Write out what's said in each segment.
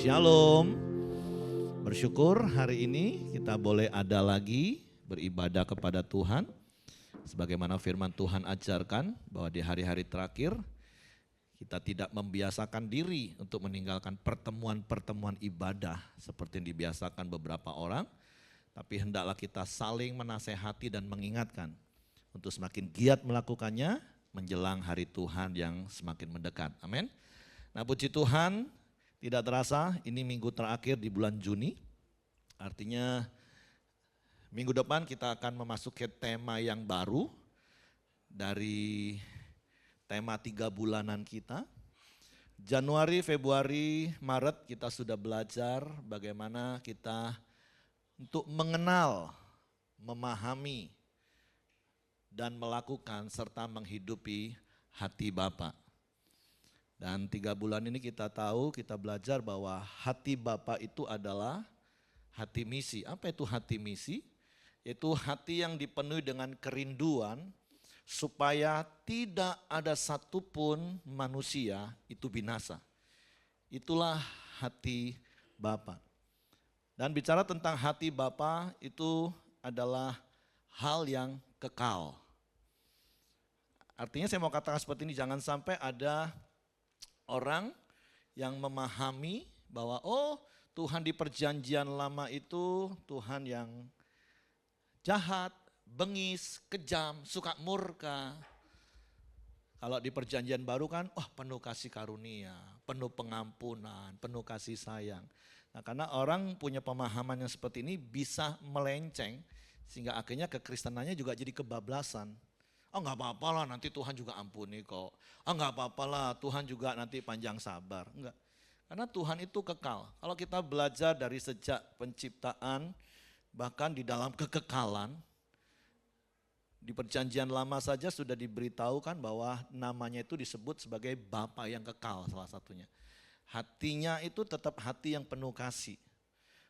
Shalom. Bersyukur hari ini kita boleh ada lagi beribadah kepada Tuhan. Sebagaimana firman Tuhan ajarkan bahwa di hari-hari terakhir kita tidak membiasakan diri untuk meninggalkan pertemuan-pertemuan ibadah seperti yang dibiasakan beberapa orang. Tapi hendaklah kita saling menasehati dan mengingatkan untuk semakin giat melakukannya menjelang hari Tuhan yang semakin mendekat. Amin. Nah, puji Tuhan, tidak terasa ini minggu terakhir di bulan Juni. Artinya minggu depan kita akan memasuki tema yang baru dari tema 3 bulanan kita. Januari, Februari, Maret kita sudah belajar bagaimana kita untuk mengenal, memahami, dan melakukan serta menghidupi hati Bapa. Dan 3 bulan ini kita tahu, kita belajar bahwa hati Bapa itu adalah hati misi. Apa itu hati misi? Yaitu hati yang dipenuhi dengan kerinduan supaya tidak ada satupun manusia itu binasa. Itulah hati Bapa. Dan bicara tentang hati Bapa itu adalah hal yang kekal. Artinya saya mau katakan seperti ini, jangan sampai ada orang yang memahami bahwa Tuhan di perjanjian lama itu Tuhan yang jahat, bengis, kejam, suka murka. Kalau di perjanjian baru kan penuh kasih karunia, penuh pengampunan, penuh kasih sayang. Nah, karena orang punya pemahaman yang seperti ini bisa melenceng sehingga akhirnya kekristenannya juga jadi kebablasan. Enggak apa-apa lah, nanti Tuhan juga ampuni kok. Enggak apa-apa lah, Tuhan juga nanti panjang sabar. Enggak. Karena Tuhan itu kekal. Kalau kita belajar dari sejak penciptaan, bahkan di dalam kekekalan, di perjanjian lama saja sudah diberitahukan bahwa namanya itu disebut sebagai Bapa yang kekal salah satunya. Hatinya itu tetap hati yang penuh kasih.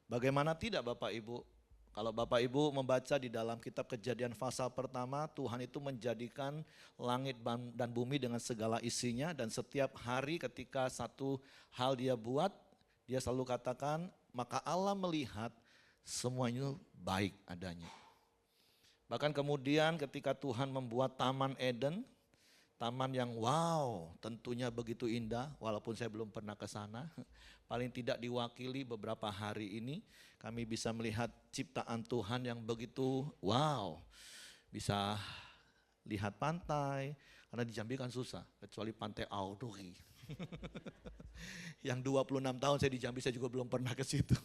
Bagaimana tidak Bapak Ibu? Kalau Bapak Ibu membaca di dalam kitab Kejadian pasal pertama, Tuhan itu menjadikan langit dan bumi dengan segala isinya, dan setiap hari ketika satu hal dia buat, dia selalu katakan, maka Allah melihat semuanya baik adanya. Bahkan kemudian ketika Tuhan membuat Taman Eden, taman yang tentunya begitu indah, walaupun saya belum pernah ke sana. Paling tidak diwakili beberapa hari ini kami bisa melihat ciptaan Tuhan yang begitu bisa lihat pantai, karena di Jambi kan susah, kecuali pantai Auduri. Yang 26 tahun saya di Jambi, saya juga belum pernah ke situ.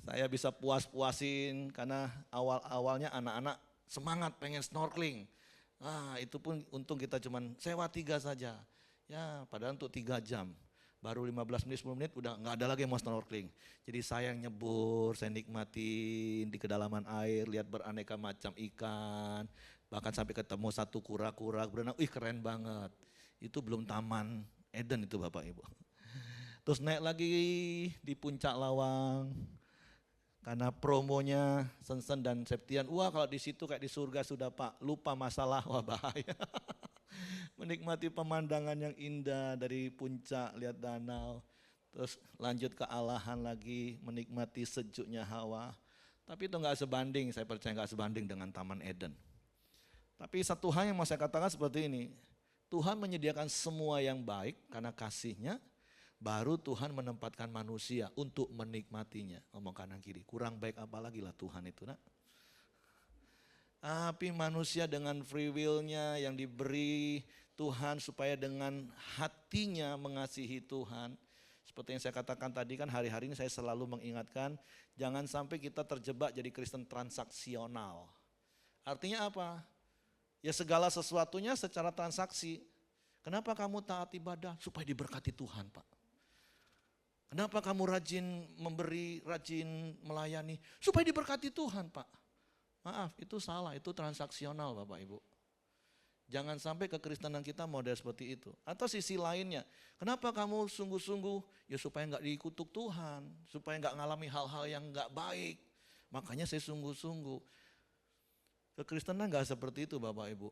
Saya bisa puas-puasin karena awal-awalnya anak-anak semangat pengen snorkeling. Itu pun untung kita cuman sewa 3 saja. Ya, padahal untuk 3 jam. Baru 15 menit, 10 menit udah gak ada lagi yang mau snorkeling. Jadi saya yang nyebur, saya nikmatin di kedalaman air, lihat beraneka macam ikan. Bahkan sampai ketemu satu kura-kura berenang, keren banget. Itu belum Taman Eden itu Bapak Ibu. Terus naik lagi di Puncak Lawang. Karena promonya Sensen dan Septian, kalau di situ kayak di surga sudah Pak, lupa masalah, bahaya. Menikmati pemandangan yang indah dari puncak, lihat danau. Terus lanjut ke Alahan lagi, menikmati sejuknya Hawa. Tapi itu gak sebanding, saya percaya gak sebanding dengan Taman Eden. Tapi satu hal yang mau saya katakan seperti ini, Tuhan menyediakan semua yang baik karena kasih-Nya. Baru Tuhan menempatkan manusia untuk menikmatinya. Ngomong kanan kiri, kurang baik apa lagi lah Tuhan itu nak. Tapi manusia dengan free will-nya yang diberi Tuhan supaya dengan hatinya mengasihi Tuhan. Seperti yang saya katakan tadi kan, hari-hari ini saya selalu mengingatkan, jangan sampai kita terjebak jadi Kristen transaksional. Artinya apa? Ya segala sesuatunya secara transaksi. Kenapa kamu taat ibadah? Supaya diberkati Tuhan Pak. Kenapa kamu rajin memberi, rajin melayani? Supaya diberkati Tuhan Pak. Maaf, itu salah, itu transaksional Bapak Ibu. Jangan sampai kekristenan kita model seperti itu. Atau sisi lainnya, kenapa kamu sungguh-sungguh? Ya supaya gak dikutuk Tuhan, supaya gak ngalami hal-hal yang gak baik. Makanya saya sungguh-sungguh. Kekristenan gak seperti itu Bapak Ibu.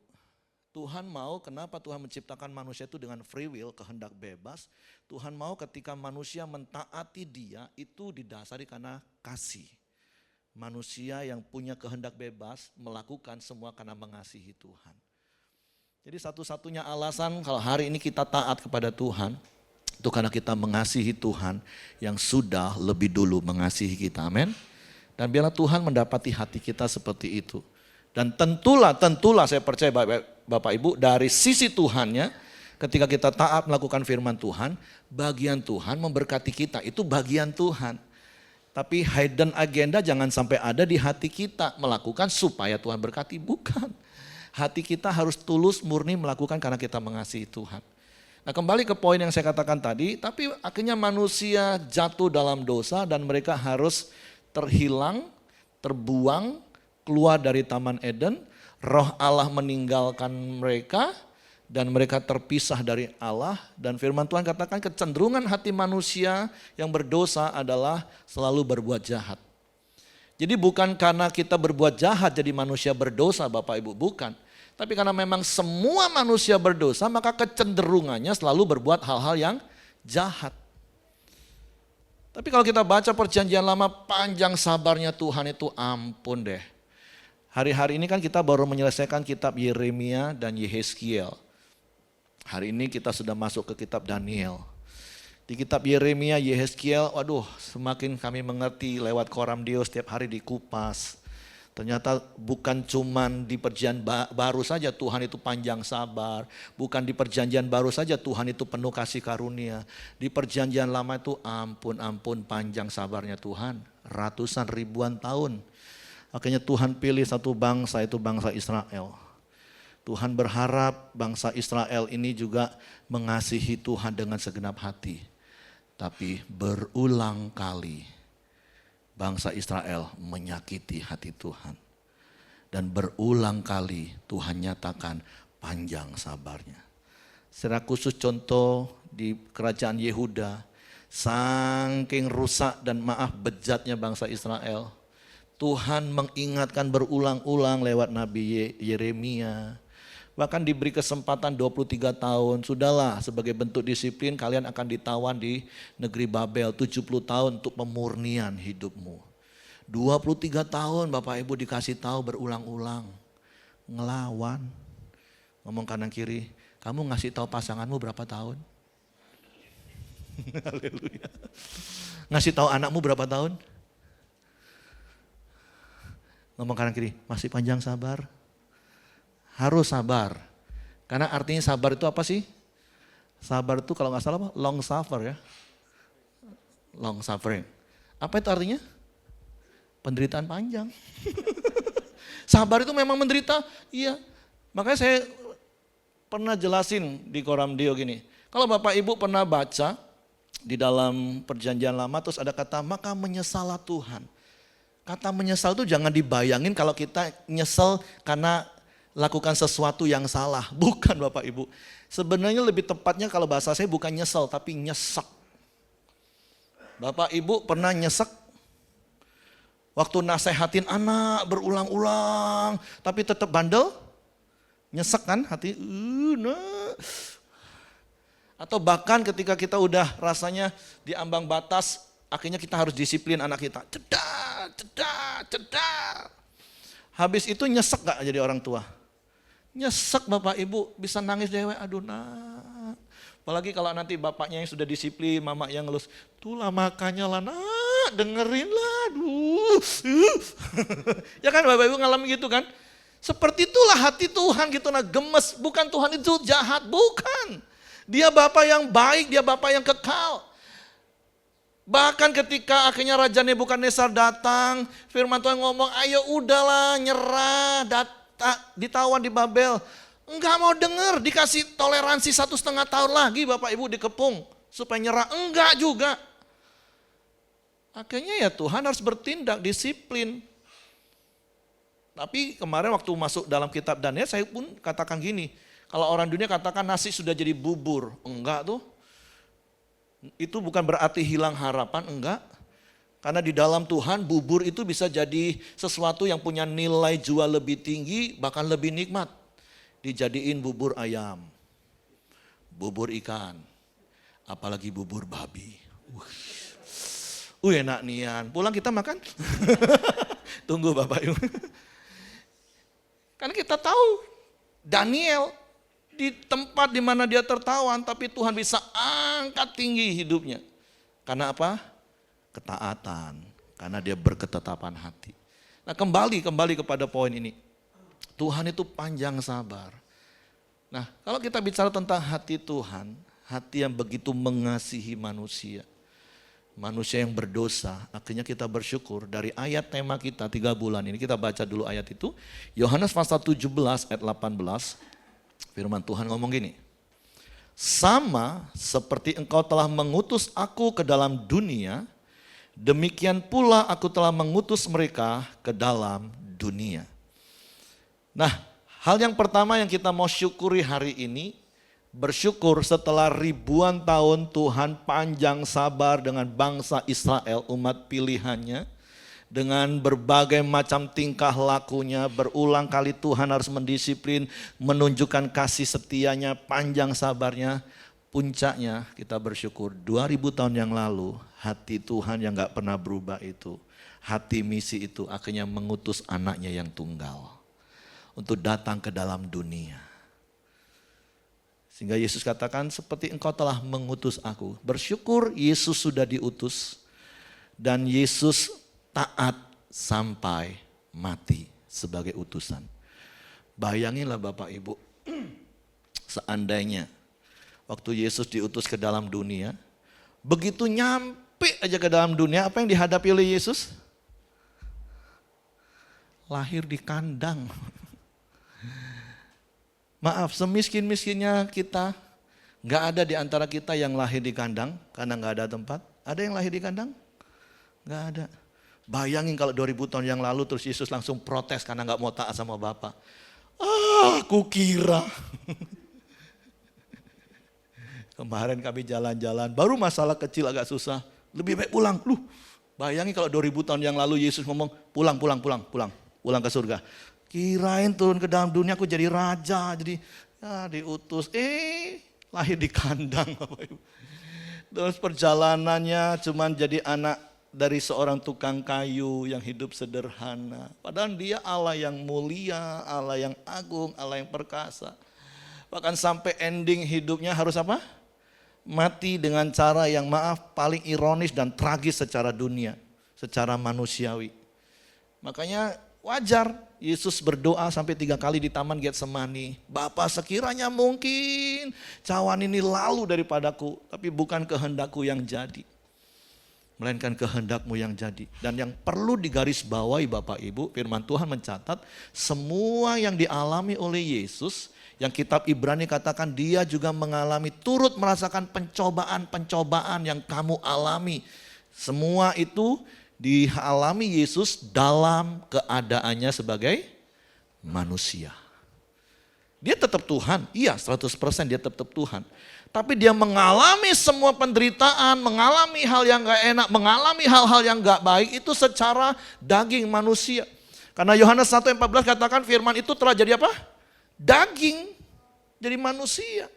Tuhan mau, kenapa Tuhan menciptakan manusia itu dengan free will, kehendak bebas. Tuhan mau ketika manusia mentaati Dia itu didasari karena kasih. Manusia yang punya kehendak bebas melakukan semua karena mengasihi Tuhan. Jadi satu-satunya alasan kalau hari ini kita taat kepada Tuhan, itu karena kita mengasihi Tuhan yang sudah lebih dulu mengasihi kita. Amin. Dan biarlah Tuhan mendapati hati kita seperti itu. Dan tentulah saya percaya Bapak Ibu, dari sisi Tuhannya, ketika kita taat melakukan firman Tuhan, bagian Tuhan memberkati kita, itu bagian Tuhan. Tapi hidden agenda jangan sampai ada di hati kita, melakukan supaya Tuhan berkati, bukan. Hati kita harus tulus, murni melakukan karena kita mengasihi Tuhan. Nah, kembali ke poin yang saya katakan tadi, tapi akhirnya manusia jatuh dalam dosa dan mereka harus terhilang, terbuang, keluar dari Taman Eden, roh Allah meninggalkan mereka dan mereka terpisah dari Allah. Dan firman Tuhan katakan kecenderungan hati manusia yang berdosa adalah selalu berbuat jahat. Jadi bukan karena kita berbuat jahat jadi manusia berdosa Bapak Ibu, bukan. Tapi karena memang semua manusia berdosa maka kecenderungannya selalu berbuat hal-hal yang jahat. Tapi kalau kita baca perjanjian lama, panjang sabarnya Tuhan itu ampun deh. Hari-hari ini kan kita baru menyelesaikan kitab Yeremia dan Yehezkiel. Hari ini kita sudah masuk ke kitab Daniel. Di kitab Yeremia, Yehezkiel, waduh semakin kami mengerti lewat Koram Deo setiap hari dikupas. Ternyata bukan cuman di perjanjian baru saja Tuhan itu panjang sabar. Bukan di perjanjian baru saja Tuhan itu penuh kasih karunia. Di perjanjian lama itu ampun panjang sabarnya Tuhan. Ratusan ribuan tahun. Akhirnya Tuhan pilih satu bangsa, itu bangsa Israel. Tuhan berharap bangsa Israel ini juga mengasihi Tuhan dengan segenap hati. Tapi berulang kali bangsa Israel menyakiti hati Tuhan. Dan berulang kali Tuhan nyatakan panjang sabarnya. Secara khusus contoh di kerajaan Yehuda, saking rusak dan bejatnya bangsa Israel, Tuhan mengingatkan berulang-ulang lewat Nabi Yeremia. Bahkan diberi kesempatan 23 tahun. Sudahlah sebagai bentuk disiplin kalian akan ditawan di negeri Babel 70 tahun untuk pemurnian hidupmu. 23 tahun Bapak Ibu dikasih tahu berulang-ulang. Ngelawan. Ngomong kanan kiri, kamu ngasih tahu pasanganmu berapa tahun? Haleluya. Ngasih tahu anakmu berapa tahun? Ngomong kanan kiri, masih panjang sabar? Harus sabar. Karena artinya sabar itu apa sih? Sabar itu kalau nggak salah apa? Long suffer ya. Long suffering. Apa itu artinya? Penderitaan panjang. Sabar itu memang menderita? Iya. Makanya saya pernah jelasin di Koram Deo gini. Kalau Bapak Ibu pernah baca di dalam perjanjian lama terus ada kata maka menyesallah Tuhan. Kata menyesal itu jangan dibayangin kalau kita nyesel karena lakukan sesuatu yang salah. Bukan Bapak Ibu. Sebenarnya lebih tepatnya kalau bahasa saya bukan nyesel tapi nyesek. Bapak Ibu pernah nyesek? Waktu nasehatin anak berulang-ulang tapi tetap bandel? Nyesek kan hati? Nah. Atau bahkan ketika kita udah rasanya di ambang batas, akhirnya kita harus disiplin anak kita. Cedak. Habis itu nyesek gak jadi orang tua? Nyesek Bapak Ibu, bisa nangis dewe, aduh nak. Apalagi kalau nanti bapaknya yang sudah disiplin, mama yang ngelus. Tuh lah makanya lah nak, dengerin lah, aduh. Ya kan Bapak Ibu ngalamin gitu kan? Seperti itulah hati Tuhan gitu, nah gemes. Bukan Tuhan itu jahat, bukan. Dia Bapa yang baik, dia Bapa yang kekal. Bahkan ketika akhirnya Raja Nebukadnezar datang, firman Tuhan ngomong, ayo udahlah nyerah, ditawan di Babel. Enggak mau denger, dikasih toleransi 1,5 tahun lagi Bapak Ibu dikepung supaya nyerah. Enggak juga. Akhirnya ya Tuhan harus bertindak, disiplin. Tapi kemarin waktu masuk dalam kitab Daniel saya pun katakan gini, kalau orang dunia katakan nasi sudah jadi bubur, enggak tuh. Itu bukan berarti hilang harapan, enggak. Karena di dalam Tuhan bubur itu bisa jadi sesuatu yang punya nilai jual lebih tinggi, bahkan lebih nikmat. dijadiin bubur ayam, bubur ikan, apalagi bubur babi. Enak nian. Pulang kita makan. Tunggu Bapak Ibu. Karena kita tahu Daniel di tempat di mana dia tertawan, tapi Tuhan bisa angkat tinggi hidupnya. Karena apa? Ketaatan. Karena dia berketetapan hati. Nah kembali kepada poin ini. Tuhan itu panjang sabar. Nah kalau kita bicara tentang hati Tuhan, hati yang begitu mengasihi manusia. Manusia yang berdosa, akhirnya kita bersyukur. Dari ayat tema kita 3 bulan ini, kita baca dulu ayat itu. Yohanes pasal 17 ayat 18, firman Tuhan ngomong gini. Sama seperti engkau telah mengutus aku ke dalam dunia, demikian pula aku telah mengutus mereka ke dalam dunia. Nah, hal yang pertama yang kita mau syukuri hari ini, bersyukur setelah ribuan tahun Tuhan panjang sabar dengan bangsa Israel, umat pilihannya, dengan berbagai macam tingkah lakunya, berulang kali Tuhan harus mendisiplin, menunjukkan kasih setianya, panjang sabarnya. Puncaknya kita bersyukur 2000 tahun yang lalu, hati Tuhan yang gak pernah berubah itu, hati misi itu akhirnya mengutus anaknya yang tunggal untuk datang ke dalam dunia. Sehingga Yesus katakan seperti engkau telah mengutus aku. Bersyukur Yesus sudah diutus dan Yesus taat sampai mati sebagai utusan. Bayanginlah Bapak Ibu, seandainya waktu Yesus diutus ke dalam dunia, begitu nyampe aja ke dalam dunia, apa yang dihadapi oleh Yesus? Lahir di kandang. Maaf, semiskin-miskinnya kita, gak ada di antara kita yang lahir di kandang karena gak ada tempat. Ada yang lahir di kandang? Gak ada. Bayangin kalau 2000 tahun yang lalu terus Yesus langsung protes karena gak mau taat sama Bapa. Aku kira. Kemarin kami jalan-jalan, baru masalah kecil agak susah. Lebih baik pulang. Bayangin kalau 2000 tahun yang lalu Yesus ngomong pulang ke surga. Kirain turun ke dalam dunia aku jadi raja, jadi diutus. Lahir di kandang Bapak Ibu. Terus perjalanannya cuman jadi anak dari seorang tukang kayu yang hidup sederhana. Padahal dia Allah yang mulia, Allah yang agung, Allah yang perkasa. Bahkan sampai ending hidupnya harus apa? Mati dengan cara yang maaf paling ironis dan tragis secara dunia, secara manusiawi. Makanya wajar Yesus berdoa sampai 3 kali di Taman Getsemani. Bapa sekiranya mungkin cawan ini lalu daripadaku, tapi bukan kehendakku yang jadi, melainkan kehendakmu yang jadi. Dan yang perlu digarisbawahi Bapak Ibu, firman Tuhan mencatat semua yang dialami oleh Yesus, yang kitab Ibrani katakan dia juga mengalami, turut merasakan pencobaan-pencobaan yang kamu alami. Semua itu dialami Yesus dalam keadaannya sebagai manusia. Dia tetap Tuhan, iya 100% dia tetap Tuhan. Tapi dia mengalami semua penderitaan, mengalami hal yang gak enak, mengalami hal-hal yang gak baik itu secara daging manusia. Karena Yohanes 1:14 katakan firman itu telah jadi apa? Daging, jadi manusia.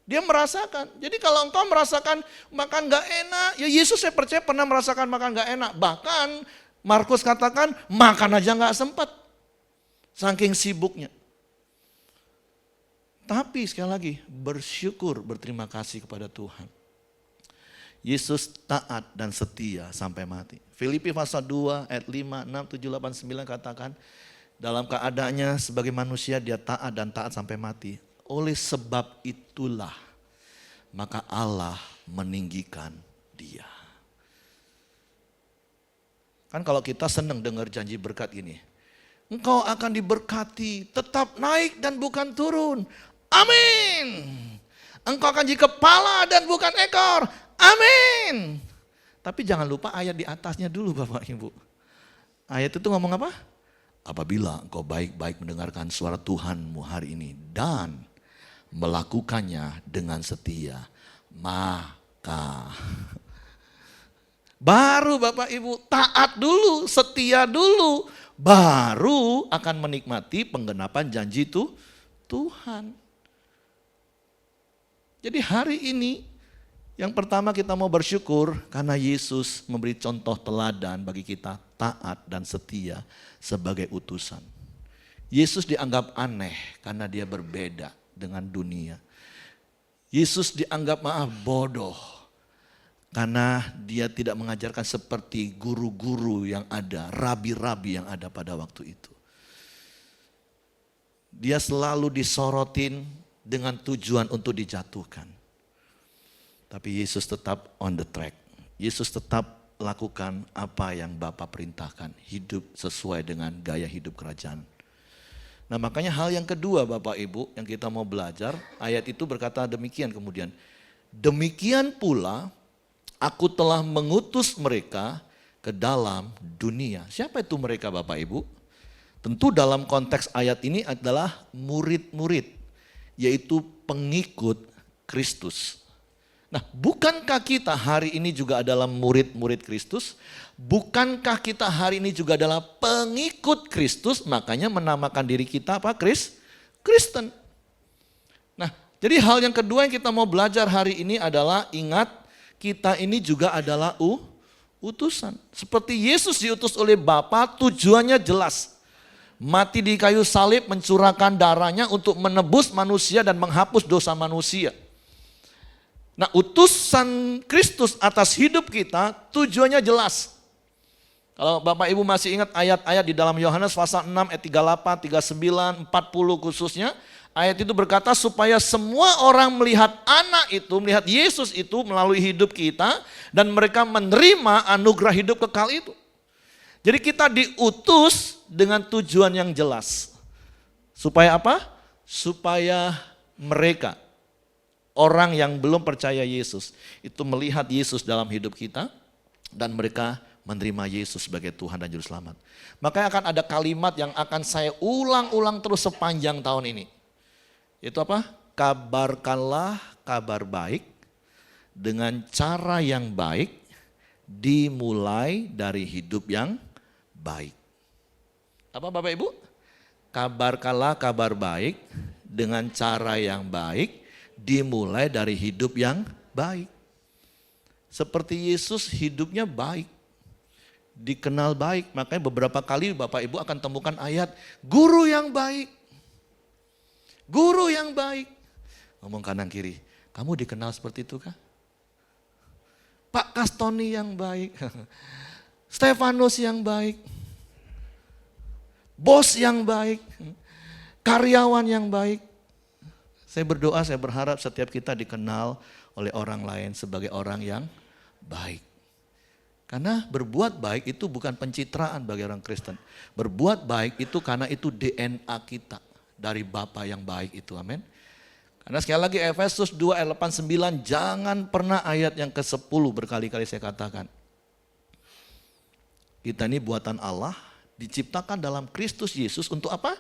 Dia merasakan. Jadi kalau engkau merasakan makan gak enak, ya Yesus saya percaya pernah merasakan makan gak enak. Bahkan Markus katakan makan aja gak sempat. Saking sibuknya. Tapi sekali lagi bersyukur, berterima kasih kepada Tuhan. Yesus taat dan setia sampai mati. Filipi pasal 2 ayat 5, 6, 7, 8, 9 katakan dalam keadaannya sebagai manusia dia taat dan taat sampai mati. Oleh sebab itulah maka Allah meninggikan dia. Kan kalau kita senang dengar janji berkat gini. Engkau akan diberkati, tetap naik dan bukan turun. Amin. Engkau akan jadi kepala dan bukan ekor. Amin. Tapi jangan lupa ayat di atasnya dulu Bapak Ibu. Ayat itu ngomong apa? Apabila engkau baik-baik mendengarkan suara Tuhanmu hari ini dan melakukannya dengan setia, maka baru Bapak Ibu taat dulu, setia dulu, baru akan menikmati penggenapan janji itu Tuhan. Jadi hari ini yang pertama kita mau bersyukur karena Yesus memberi contoh teladan bagi kita taat dan setia sebagai utusan. Yesus dianggap aneh karena dia berbeda dengan dunia. Yesus dianggap bodoh karena dia tidak mengajarkan seperti guru-guru yang ada, rabi-rabi yang ada pada waktu itu. Dia selalu disorotin dengan tujuan untuk dijatuhkan. Tapi Yesus tetap on the track. Yesus tetap lakukan apa yang Bapa perintahkan. Hidup sesuai dengan gaya hidup kerajaan. Nah makanya hal yang kedua Bapak Ibu yang kita mau belajar. Ayat itu berkata demikian kemudian. Demikian pula aku telah mengutus mereka ke dalam dunia. Siapa itu mereka Bapak Ibu? Tentu dalam konteks ayat ini adalah murid-murid. Yaitu pengikut Kristus. Nah, bukankah kita hari ini juga adalah murid-murid Kristus? Bukankah kita hari ini juga adalah pengikut Kristus? Makanya menamakan diri kita apa? Kristen. Nah, jadi hal yang kedua yang kita mau belajar hari ini adalah ingat kita ini juga adalah utusan. Seperti Yesus diutus oleh Bapa, tujuannya jelas. Mati di kayu salib mencurahkan darahnya untuk menebus manusia dan menghapus dosa manusia. Nah utusan Kristus atas hidup kita tujuannya jelas. Kalau Bapak Ibu masih ingat ayat-ayat di dalam Yohanes pasal 6 ayat 38, 39, 40 khususnya. Ayat itu berkata supaya semua orang melihat anak itu, melihat Yesus itu melalui hidup kita. Dan mereka menerima anugerah hidup kekal itu. Jadi kita diutus dengan tujuan yang jelas. Supaya apa? Supaya mereka, orang yang belum percaya Yesus, itu melihat Yesus dalam hidup kita. Dan mereka menerima Yesus sebagai Tuhan dan Juru Selamat. Makanya akan ada kalimat yang akan saya ulang-ulang terus sepanjang tahun ini. Itu apa? Kabarkanlah kabar baik dengan cara yang baik, dimulai dari hidup yang baik. Apa Bapak Ibu? Kabarkanlah kabar baik dengan cara yang baik, dimulai dari hidup yang baik. Seperti Yesus hidupnya baik, dikenal baik. Makanya beberapa kali Bapak Ibu akan temukan ayat, guru yang baik. Guru yang baik. Ngomong kanan kiri, kamu dikenal seperti itu kah? Pak Kastoni yang baik. Stefanus yang baik. Bos yang baik, karyawan yang baik. Saya berdoa, saya berharap setiap kita dikenal oleh orang lain sebagai orang yang baik. Karena berbuat baik itu bukan pencitraan bagi orang Kristen. Berbuat baik itu karena itu DNA kita dari Bapa yang baik itu, amin. Karena sekali lagi Efesus 2 ayat 89, jangan pernah ayat yang ke-10 berkali-kali saya katakan. Kita ini buatan Allah, diciptakan dalam Kristus Yesus untuk apa?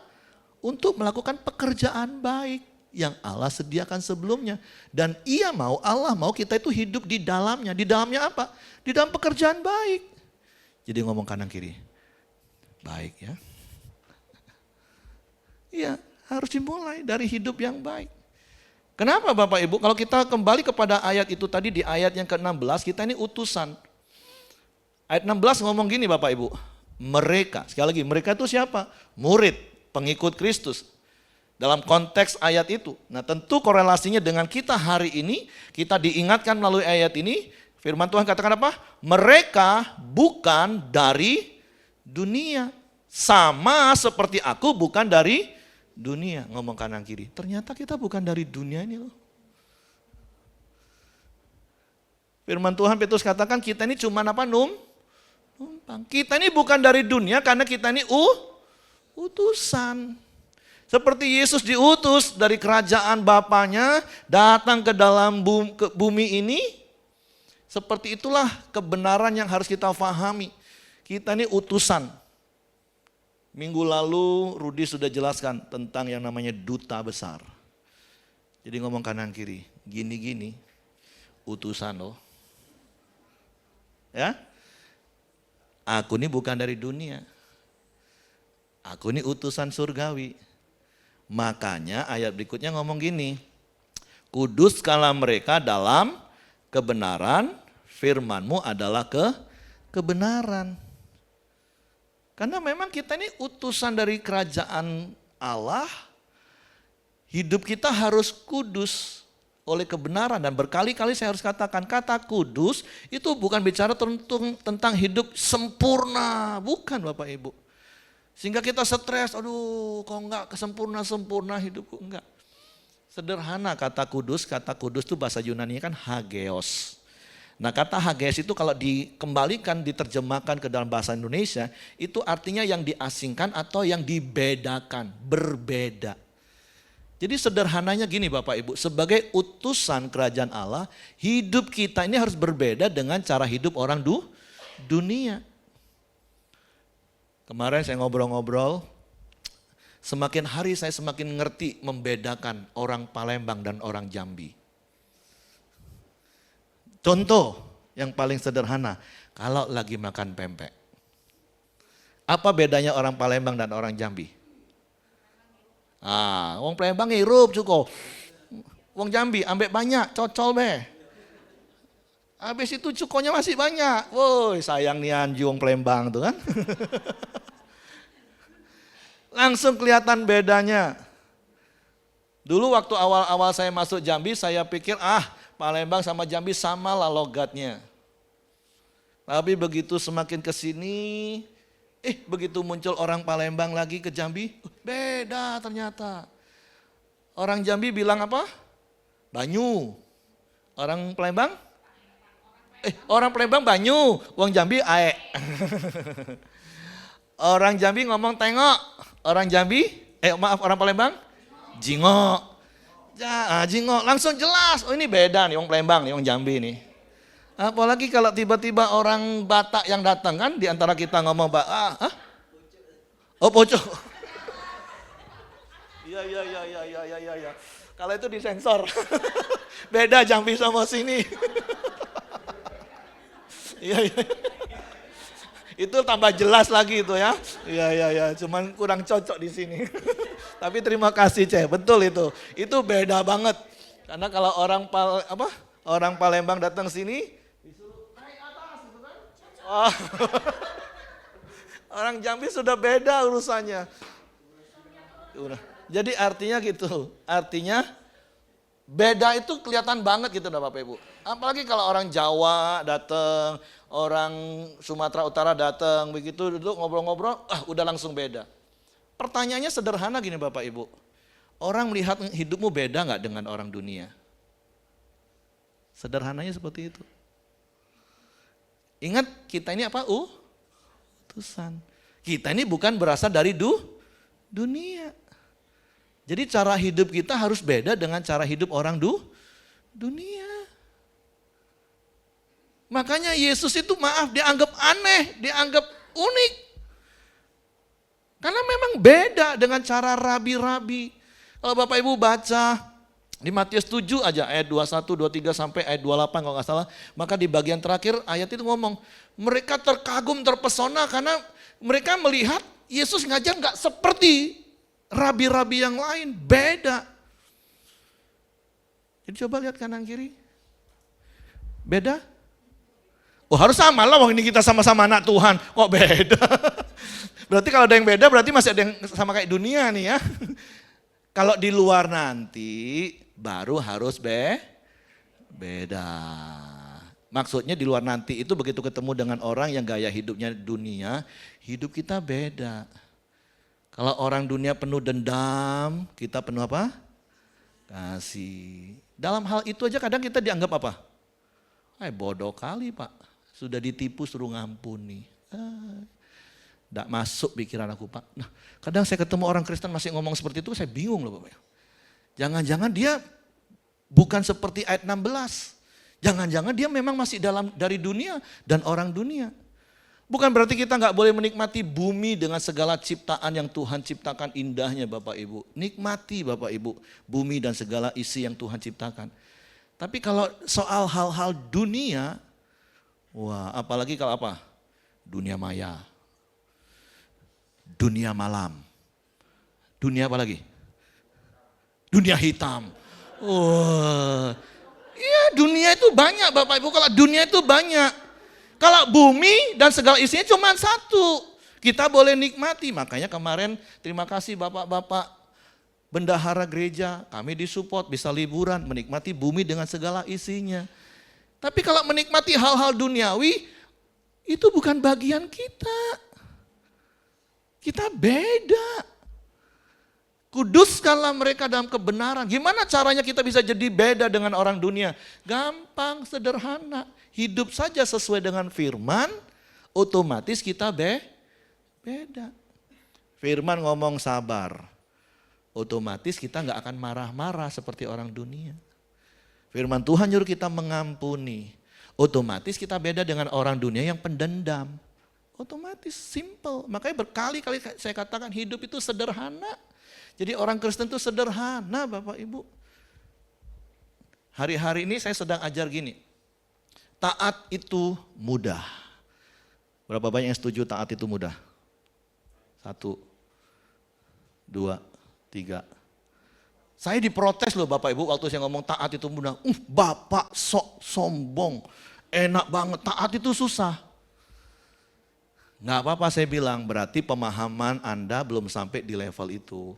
Untuk melakukan pekerjaan baik yang Allah sediakan sebelumnya. Dan Allah mau kita itu hidup di dalamnya. Di dalamnya apa? Di dalam pekerjaan baik. Jadi ngomong kanan kiri. Baik ya. Iya, harus dimulai dari hidup yang baik. Kenapa Bapak Ibu? Kalau kita kembali kepada ayat itu tadi di ayat yang ke-16, kita ini utusan. Ayat 16 ngomong gini Bapak Ibu. Mereka, sekali lagi mereka itu siapa? Murid, pengikut Kristus. Dalam konteks ayat itu. Nah tentu korelasinya dengan kita hari ini, kita diingatkan melalui ayat ini, firman Tuhan katakan apa? Mereka bukan dari dunia. Sama seperti aku bukan dari dunia. Ngomong kanan kiri, ternyata kita bukan dari dunia ini loh. Firman Tuhan Petrus katakan kita ini cuma apa? Numpang. Kita ini bukan dari dunia karena kita ini utusan. Seperti Yesus diutus dari kerajaan Bapanya datang ke dalam bumi ini. Seperti itulah kebenaran yang harus kita pahami. Kita ini utusan. Minggu lalu Rudi sudah jelaskan tentang yang namanya duta besar. Jadi ngomong kanan kiri, gini-gini, utusan loh. Ya, aku ini bukan dari dunia. Aku ini utusan surgawi. Makanya ayat berikutnya ngomong gini, kuduskanlah mereka dalam kebenaran, firman-Mu adalah kebenaran. Karena memang kita ini utusan dari kerajaan Allah, hidup kita harus kudus oleh kebenaran. Dan berkali-kali saya harus katakan, kata kudus itu bukan bicara tentang hidup sempurna. Bukan Bapak Ibu. Sehingga kita stres, aduh kok enggak sempurna hidupku, enggak. Sederhana kata kudus itu bahasa Yunani kan hageos. Nah kata hageos itu kalau dikembalikan, diterjemahkan ke dalam bahasa Indonesia, itu artinya yang diasingkan atau yang dibedakan, berbeda. Jadi sederhananya gini Bapak Ibu, sebagai utusan kerajaan Allah, hidup kita ini harus berbeda dengan cara hidup orang dunia. Kemarin saya ngobrol-ngobrol, semakin hari saya semakin ngerti membedakan orang Palembang dan orang Jambi. Contoh yang paling sederhana, kalau lagi makan pempek. Apa bedanya orang Palembang dan orang Jambi? Wong Palembang ngirup cukup. Wong Jambi ambek banyak, cocol be. Habis itu cukonya masih banyak. Woi sayang nian wong Palembang tuh kan. Langsung kelihatan bedanya. Dulu waktu awal-awal saya masuk Jambi, saya pikir Palembang sama Jambi sama lah logatnya. Tapi begitu semakin ke sini, begitu muncul orang Palembang lagi ke Jambi, beda ternyata. Orang Jambi bilang apa? Banyu. Orang Palembang? Orang Palembang banyu, wong Jambi aek. Orang Jambi ngomong tengok, orang Jambi, orang Palembang jingok. Jingok, langsung jelas, oh ini beda nih wong Palembang nih, wong Jambi nih. Apalagi kalau tiba-tiba orang Batak yang datang kan, di antara kita ngomong pocok. Iya. Kalau itu disensor. Beda Jambi sama sini. Iya. Itu tambah jelas lagi itu ya. Iya, cuman kurang cocok di sini. Tapi terima kasih betul itu. Itu beda banget. Karena kalau orang Palembang datang sini disuruh naik atas gitu kan. Orang Jambi sudah beda urusannya. Jadi artinya gitu. Artinya beda itu kelihatan banget gitu Bapak Ibu. Apalagi kalau orang Jawa datang, orang Sumatera Utara datang, begitu duduk ngobrol-ngobrol, udah langsung beda. Pertanyaannya sederhana gini Bapak Ibu. Orang melihat hidupmu beda nggak dengan orang dunia? Sederhananya seperti itu. Ingat kita ini apa? Utusan. Kita ini bukan berasal dari dunia. Jadi cara hidup kita harus beda dengan cara hidup orang dunia. Makanya Yesus itu dianggap aneh, dianggap unik. Karena memang beda dengan cara rabi-rabi. Kalau Bapak Ibu baca di Matius 7 aja ayat 21, 23 sampai ayat 28 kalau nggak salah. Maka di bagian terakhir ayat itu ngomong, mereka terkagum, terpesona karena mereka melihat Yesus ngajar nggak seperti rabi-rabi yang lain, beda. Jadi coba lihat kanan kiri. Beda? Harus sama lah, ini kita sama-sama anak Tuhan. Kok beda? Berarti kalau ada yang beda berarti masih ada yang sama kayak dunia nih ya. Kalau di luar nanti baru harus beda. Maksudnya di luar nanti itu begitu ketemu dengan orang yang gaya hidupnya dunia, hidup kita beda. Kalau orang dunia penuh dendam, kita penuh apa? Kasih. Dalam hal itu aja kadang kita dianggap apa? Bodoh kali Pak, sudah ditipu suruh ngampuni. Tidak masuk pikiran aku Pak. Nah, kadang saya ketemu orang Kristen masih ngomong seperti itu, saya bingung loh Bapak. Jangan-jangan dia bukan seperti ayat 16. Jangan-jangan dia memang masih dari dunia dan orang dunia. Bukan berarti kita nggak boleh menikmati bumi dengan segala ciptaan yang Tuhan ciptakan indahnya Bapak Ibu. Nikmati Bapak Ibu bumi dan segala isi yang Tuhan ciptakan. Tapi kalau soal hal-hal dunia, apalagi kalau apa? Dunia maya, dunia malam, dunia apa lagi? Dunia hitam. Wah. Iya, dunia itu banyak Bapak Ibu. Kalau dunia itu banyak. Kalau bumi dan segala isinya cuma satu. Kita boleh nikmati. Makanya kemarin terima kasih Bapak-bapak bendahara gereja. Kami disupport bisa liburan menikmati bumi dengan segala isinya. Tapi kalau menikmati hal-hal duniawi itu bukan bagian kita. Kita beda. Kuduskanlah mereka dalam kebenaran. Gimana caranya kita bisa jadi beda dengan orang dunia? Gampang, sederhana. Hidup saja sesuai dengan firman, otomatis kita beda. Firman ngomong sabar, otomatis kita nggak akan marah-marah seperti orang dunia. Firman Tuhan nyuruh kita mengampuni, otomatis kita beda dengan orang dunia yang pendendam. Otomatis, simple. Makanya berkali-kali saya katakan hidup itu sederhana. Jadi orang Kristen itu sederhana Bapak Ibu. Hari-hari ini saya sedang ajar gini. Taat itu mudah. Berapa banyak yang setuju taat itu mudah? 1, 2, 3. Saya diprotes loh Bapak Ibu waktu saya ngomong taat itu mudah. Bapak sok sombong. Enak banget, taat itu susah. Nggak apa-apa saya bilang, berarti pemahaman Anda belum sampai di level itu.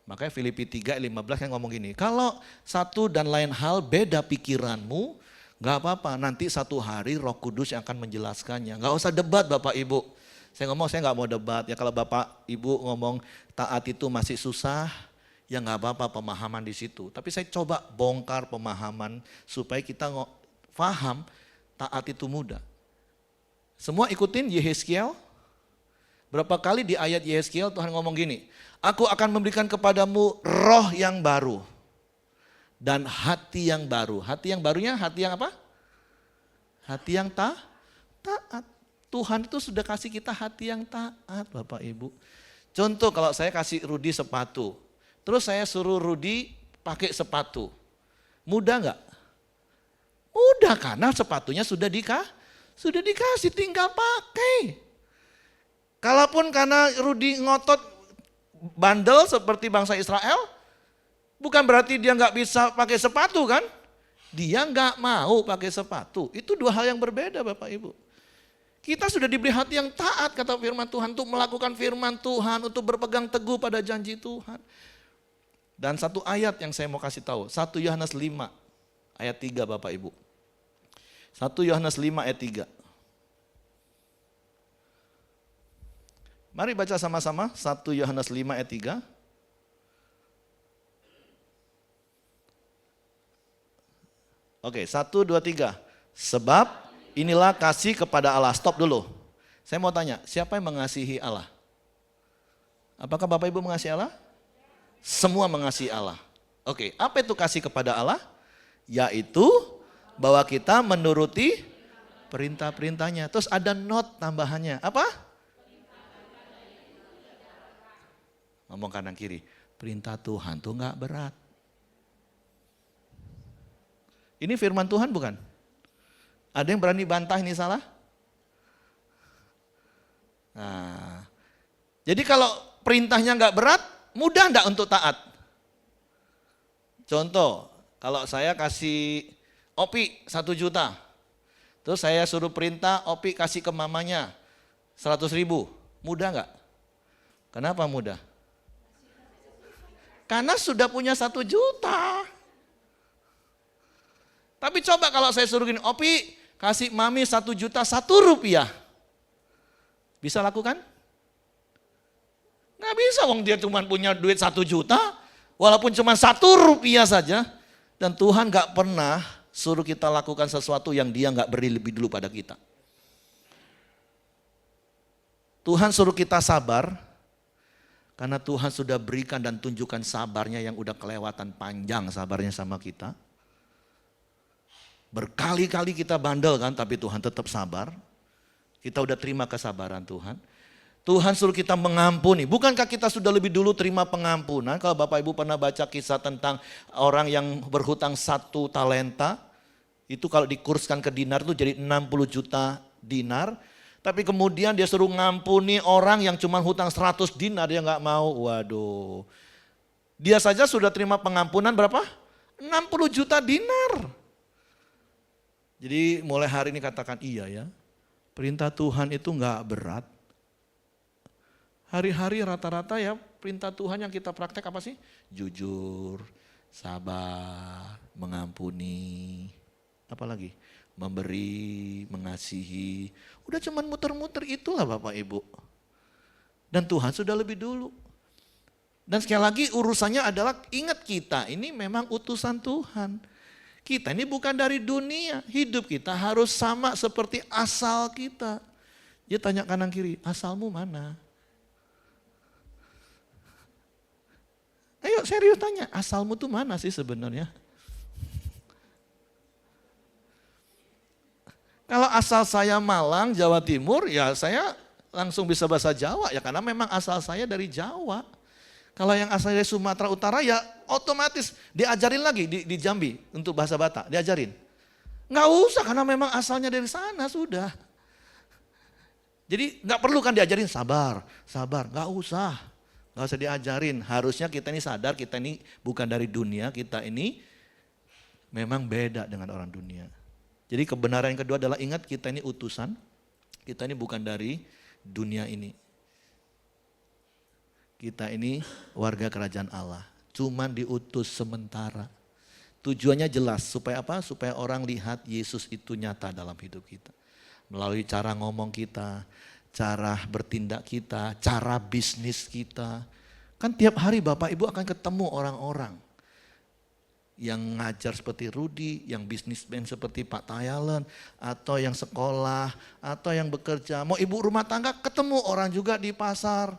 Makanya Filipi 3:15 kan ngomong gini, kalau satu dan lain hal beda pikiranmu, gak apa-apa, nanti satu hari Roh Kudus yang akan menjelaskannya. Gak usah debat Bapak Ibu. Saya ngomong saya gak mau debat, ya kalau Bapak Ibu ngomong taat itu masih susah, ya gak apa-apa pemahaman di situ. Tapi saya coba bongkar pemahaman supaya kita paham taat itu mudah. Semua ikutin Yehezkiel. Berapa kali di ayat Yehezkiel Tuhan ngomong gini, aku akan memberikan kepadamu roh yang baru dan hati yang baru. Hati yang barunya hati yang apa? Hati yang taat. Tuhan itu sudah kasih kita hati yang taat Bapak Ibu. Contoh kalau saya kasih Rudi sepatu, terus saya suruh Rudi pakai sepatu. Mudah nggak? Mudah karena sepatunya sudah dikasih tinggal pakai. Kalaupun karena Rudi ngotot bandel seperti bangsa Israel, bukan berarti dia nggak bisa pakai sepatu kan? Dia nggak mau pakai sepatu. Itu dua hal yang berbeda Bapak Ibu. Kita sudah diberi hati yang taat kata firman Tuhan untuk melakukan firman Tuhan, untuk berpegang teguh pada janji Tuhan. Dan satu ayat yang saya mau kasih tahu, 1 Yohanes 5 ayat 3 Bapak Ibu. 1 Yohanes 5 ayat 3. Mari baca sama-sama 1 Yohanes 5 ayat 3. Oke, 1, 2, 3. Sebab inilah kasih kepada Allah. Stop dulu. Saya mau tanya, siapa yang mengasihi Allah? Apakah Bapak Ibu mengasihi Allah? Semua mengasihi Allah. Oke, apa itu kasih kepada Allah? Yaitu bahwa kita menuruti perintah-perintahnya. Terus ada note tambahannya. Apa? Ngomong kanan kiri, perintah Tuhan tuh nggak berat. Ini firman Tuhan bukan? Ada yang berani bantah ini salah? Nah, jadi kalau perintahnya nggak berat, mudah nggak untuk taat? Contoh, kalau saya kasih Opi 1 juta, terus saya suruh perintah Opi kasih ke mamanya 100.000, mudah nggak? Kenapa mudah? Karena sudah punya 1 juta. Tapi coba kalau saya suruh gini, Opi kasih mami 1 juta 1 rupiah. Bisa lakukan? Nggak bisa, wong dia cuma punya duit 1 juta, walaupun cuma 1 rupiah saja. Dan Tuhan nggak pernah suruh kita lakukan sesuatu yang dia nggak beri lebih dulu pada kita. Tuhan suruh kita sabar, karena Tuhan sudah berikan dan tunjukkan sabarnya yang udah kelewatan panjang sabarnya sama kita. Berkali-kali kita bandel kan, tapi Tuhan tetap sabar. Kita udah terima kesabaran Tuhan. Tuhan suruh kita mengampuni. Bukankah kita sudah lebih dulu terima pengampunan? Kalau Bapak Ibu pernah baca kisah tentang orang yang berhutang 1 talenta. Itu kalau dikurskan ke dinar itu jadi 60 juta dinar. Tapi kemudian dia suruh ngampuni orang yang cuma hutang 100 dinar, dia nggak mau. Waduh. Dia saja sudah terima pengampunan berapa? 60 juta dinar. Jadi mulai hari ini katakan iya ya. Perintah Tuhan itu enggak berat. Hari-hari rata-rata ya perintah Tuhan yang kita praktek apa sih? Jujur, sabar, mengampuni, apalagi? Memberi, mengasihi. Udah cuman muter-muter itulah Bapak Ibu. Dan Tuhan sudah lebih dulu. Dan sekali lagi urusannya adalah ingat kita ini memang utusan Tuhan. Kita ini bukan dari dunia, hidup kita harus sama seperti asal kita. Dia tanya kanan kiri, asalmu mana? Ayo serius tanya, asalmu tuh mana sih sebenarnya? Kalau asal saya Malang, Jawa Timur, ya saya langsung bisa bahasa Jawa ya karena memang asal saya dari Jawa. Kalau yang asal dari Sumatera Utara ya otomatis diajarin lagi di Jambi untuk bahasa Batak, diajarin. Nggak usah karena memang asalnya dari sana sudah. Jadi nggak perlu kan diajarin sabar, nggak usah diajarin. Harusnya kita ini sadar kita ini bukan dari dunia, kita ini memang beda dengan orang dunia. Jadi kebenaran yang kedua adalah ingat kita ini utusan, kita ini bukan dari dunia ini. Kita ini warga kerajaan Allah, cuman diutus sementara. Tujuannya jelas, supaya apa? Supaya orang lihat Yesus itu nyata dalam hidup kita. Melalui cara ngomong kita, cara bertindak kita, cara bisnis kita. Kan tiap hari Bapak Ibu akan ketemu orang-orang yang ngajar seperti Rudy, yang bisnismen seperti Pak Tayalen, atau yang sekolah, atau yang bekerja. Mau ibu rumah tangga ketemu orang juga di pasar.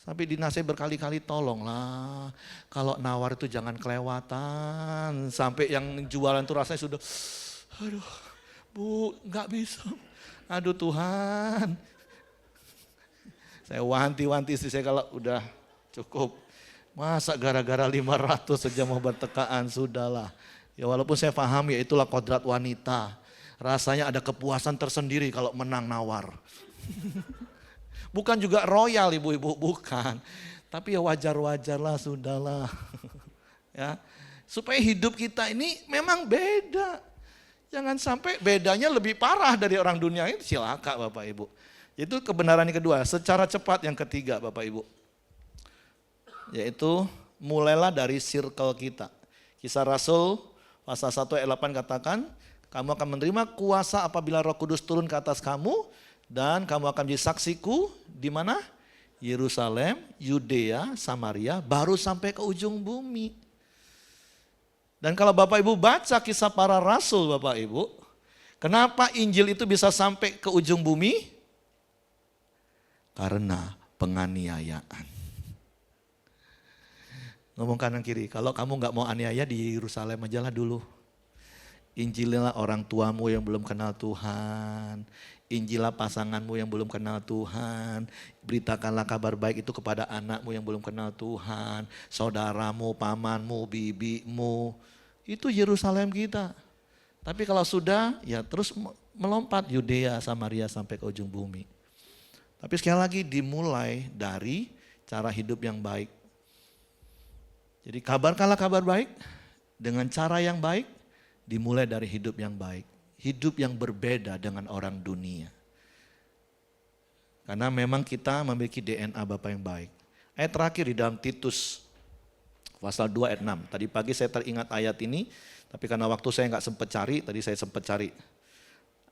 Sampai dinasih berkali-kali tolonglah, kalau nawar itu jangan kelewatan. Sampai yang jualan itu rasanya sudah, aduh Bu nggak bisa, aduh Tuhan. Saya wanti-wanti istri saya kalau udah cukup. Masa gara-gara 500 saja mau bertekaan, sudahlah. Ya walaupun saya paham ya itulah kodrat wanita. Rasanya ada kepuasan tersendiri kalau menang nawar. Bukan juga royal ibu-ibu, bukan. Tapi ya wajar-wajarlah, sudahlah. Ya, supaya hidup kita ini memang beda. Jangan sampai bedanya lebih parah dari orang dunia ini, silakan Bapak Ibu. Itu kebenaran yang kedua. Secara cepat yang ketiga Bapak Ibu. Yaitu mulailah dari circle kita. Kisah Rasul pasal 1 ayat 8 katakan, kamu akan menerima kuasa apabila Roh Kudus turun ke atas kamu. Dan kamu akan menjadi saksiku di mana? Yerusalem, Yudea, Samaria, baru sampai ke ujung bumi. Dan kalau Bapak Ibu baca kisah para rasul Bapak Ibu, kenapa Injil itu bisa sampai ke ujung bumi? Karena penganiayaan. Ngomong kanan kiri, kalau kamu nggak mau aniaya di Yerusalem aja lah dulu. Injililah orang tuamu yang belum kenal Tuhan. Injilah pasanganmu yang belum kenal Tuhan. Beritakanlah kabar baik itu kepada anakmu yang belum kenal Tuhan. Saudaramu, pamanmu, bibimu. Itu Yerusalem kita. Tapi kalau sudah ya terus melompat Yudea, Samaria sampai ke ujung bumi. Tapi sekali lagi dimulai dari cara hidup yang baik. Jadi kabarkanlah kabar baik dengan cara yang baik. Dimulai dari hidup yang baik. Hidup yang berbeda dengan orang dunia. Karena memang kita memiliki DNA Bapa yang baik. Ayat terakhir di dalam Titus pasal 2 ayat 6. Tadi pagi saya teringat ayat ini, tapi karena waktu saya nggak sempat cari, tadi saya sempat cari.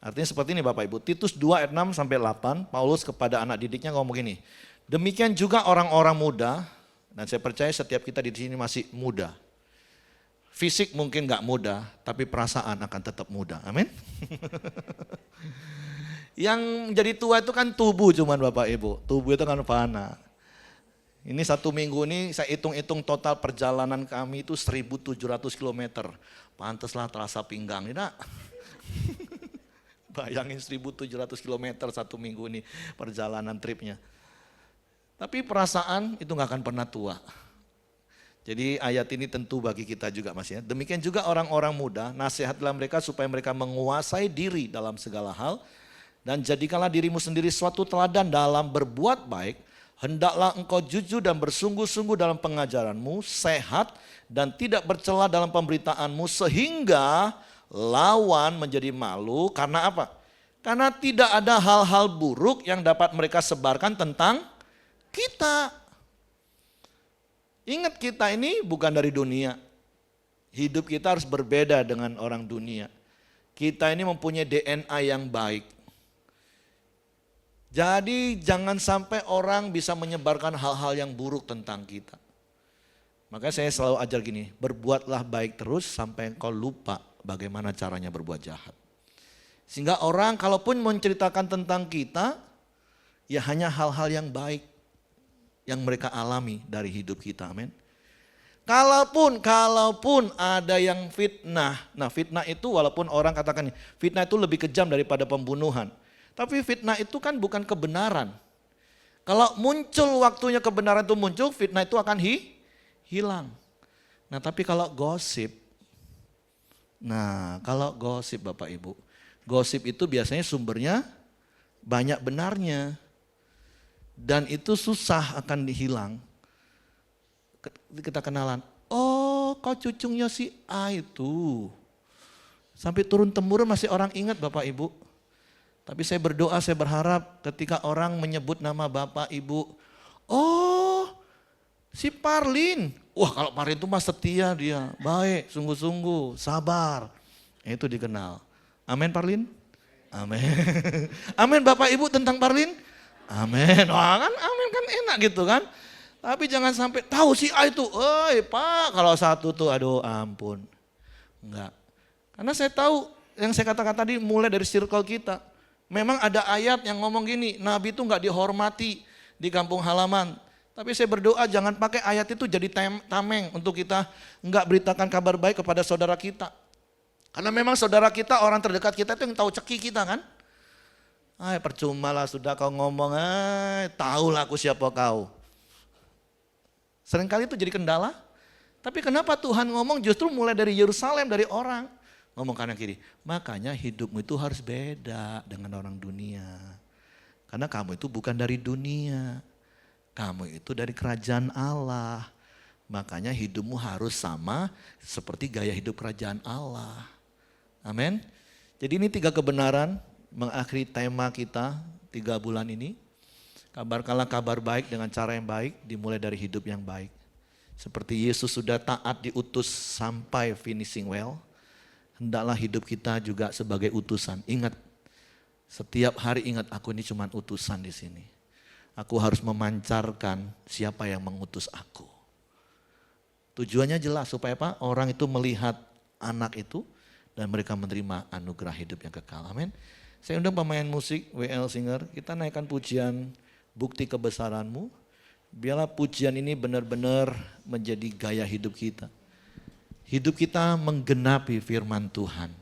Artinya seperti ini Bapak Ibu, Titus 2 ayat 6 sampai 8, Paulus kepada anak didiknya ngomong gini, demikian juga orang-orang muda, dan saya percaya setiap kita di sini masih muda. Fisik mungkin gak muda, tapi perasaan akan tetap muda. Amin. Yang jadi tua itu kan tubuh cuman Bapak Ibu. Tubuh itu kan fana. Ini 1 minggu ini saya hitung-hitung total perjalanan kami itu 1.700 km. Pantaslah terasa pinggang. Tidak? Bayangin 1.700 km 1 minggu ini perjalanan tripnya. Tapi perasaan itu gak akan pernah tua. Jadi ayat ini tentu bagi kita juga Mas ya. Demikian juga orang-orang muda, nasihatlah mereka supaya mereka menguasai diri dalam segala hal. Dan jadikanlah dirimu sendiri suatu teladan dalam berbuat baik, Hendaklah engkau jujur dan bersungguh-sungguh dalam pengajaranmu, sehat dan tidak bercela dalam pemberitaanmu, sehingga lawan menjadi malu. Karena apa? Karena tidak ada hal-hal buruk yang dapat mereka sebarkan tentang kita. Ingat, kita ini bukan dari dunia. Hidup kita harus berbeda dengan orang dunia. Kita ini mempunyai DNA yang baik. Jadi jangan sampai orang bisa menyebarkan hal-hal yang buruk tentang kita. Makanya saya selalu ajar gini, berbuatlah baik terus sampai engkau lupa bagaimana caranya berbuat jahat. Sehingga orang kalaupun menceritakan tentang kita, ya hanya hal-hal yang baik yang mereka alami dari hidup kita, amin. Kalaupun ada yang fitnah, nah fitnah itu walaupun orang katakan fitnah itu lebih kejam daripada pembunuhan. Tapi fitnah itu kan bukan kebenaran. Kalau muncul waktunya kebenaran itu muncul, fitnah itu akan hilang. Nah tapi kalau gosip, Bapak Ibu, gosip itu biasanya sumbernya banyak benarnya. Dan itu susah akan dihilang. Kita kenalan, oh kau cucunya si A itu. Sampai turun temurun masih orang ingat Bapak Ibu. Tapi saya berdoa, saya berharap ketika orang menyebut nama Bapak Ibu, oh si Parlin. Wah kalau Parlin itu mah setia dia, baik, sungguh-sungguh, sabar. Itu dikenal. Amin Parlin? Amin. Amin Bapak Ibu tentang Parlin? Amin. Wah kan amin kan enak gitu kan. Tapi jangan sampai tahu si A itu, Pak kalau satu tuh aduh ampun. Enggak. Karena saya tahu yang saya katakan tadi mulai dari circle kita. Memang ada ayat yang ngomong gini, Nabi itu enggak dihormati di kampung halaman. Tapi saya berdoa jangan pakai ayat itu jadi tameng untuk kita enggak beritakan kabar baik kepada saudara kita. Karena memang saudara kita, orang terdekat kita itu yang tahu ceki kita kan. Percuma lah sudah kau ngomong, tahulah aku siapa kau. Seringkali itu jadi kendala. Tapi kenapa Tuhan ngomong justru mulai dari Yerusalem, dari orang. Ngomong kanan kiri. Makanya hidupmu itu harus beda dengan orang dunia. Karena kamu itu bukan dari dunia. Kamu itu dari kerajaan Allah. Makanya hidupmu harus sama seperti gaya hidup kerajaan Allah. Amin. Jadi ini 3 kebenaran mengakhiri tema kita 3 bulan ini. Kabarkanlah kabar baik dengan cara yang baik, dimulai dari hidup yang baik. Seperti Yesus sudah taat diutus sampai finishing well, hendaklah hidup kita juga sebagai utusan. Ingat, setiap hari ingat aku ini cuma utusan di sini. Aku harus memancarkan siapa yang mengutus aku. Tujuannya jelas supaya apa? Orang itu melihat anak itu dan mereka menerima anugerah hidup yang kekal. Amin. Saya undang pemain musik WL Singer, kita naikkan pujian Bukti Kebesaranmu. Biarlah pujian ini benar-benar menjadi gaya hidup kita. Hidup kita menggenapi firman Tuhan.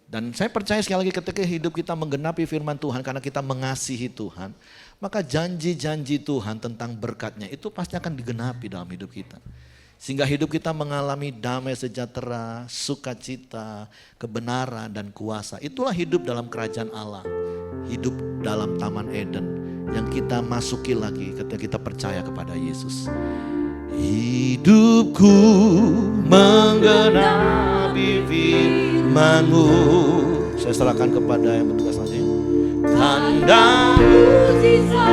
Dan saya percaya sekali lagi ketika hidup kita menggenapi firman Tuhan karena kita mengasihi Tuhan, maka janji-janji Tuhan tentang berkatnya itu pasti akan digenapi dalam hidup kita. Sehingga hidup kita mengalami damai sejahtera, sukacita, kebenaran dan kuasa. Itulah hidup dalam kerajaan Allah. Hidup dalam Taman Eden yang kita masuki lagi ketika kita percaya kepada Yesus. Hidupku menggenapi firman-Mu. Saya serahkan kepada yang bertugas selanjutnya. Tanda mujizat